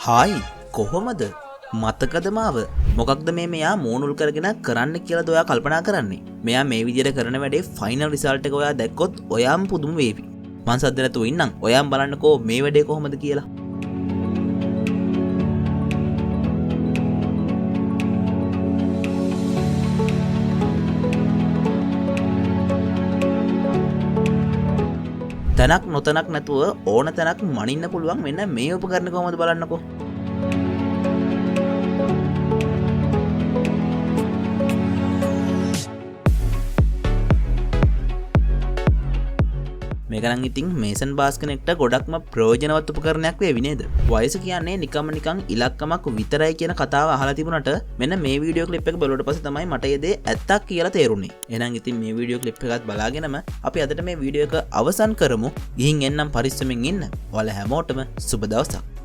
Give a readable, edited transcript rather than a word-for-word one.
Hi කොහොමද මතකද මාව මොකක්ද මේ මෙයා මෝනුල් කරගෙන කරන්න කියලාද ඔයා කල්පනා කරන්නේ මෙයා මේ විදිහට කරන වැඩේ ෆයිනල් රිසල්ට් එක ඔයා දැක්කොත් ඔයාම පුදුම වේවි මං සද්ද නැතුව ඉන්නම් ඔයාම බලන්නකෝ මේ වැඩේ කොහොමද කියලා තැනක් නොතැනක් නැතුව ඕන තැනක් මනින්න පුළුවන් මෙන්න මේ උපකරණ කොහොමද බලන්නකෝ මේක නම් ඉතින් මේසන් බාස් කෙනෙක්ට ගොඩක්ම ප්‍රයෝජනවත් උපකරණයක් වේවි නේද? වයස කියන්නේ නිකන් ඉලක්කමක් විතරයි කියන කතාව අහලා තිබුණාට මෙන්න මේ වීඩියෝ ක්ලිප් එක බලුවට පස්සේ තමයි මට ඒ දේ ඇත්තක් කියලා තේරුනේ. එහෙනම් ඉතින් මේ වීඩියෝ ක්ලිප් එකත් බලාගෙනම අපි අදට මේ වීඩියෝ එක අවසන් කරමු. ගිහින් එන්නම් පරිස්සමෙන් ඉන්න. ඔයාලා හැමෝටම සුබ දවසක්.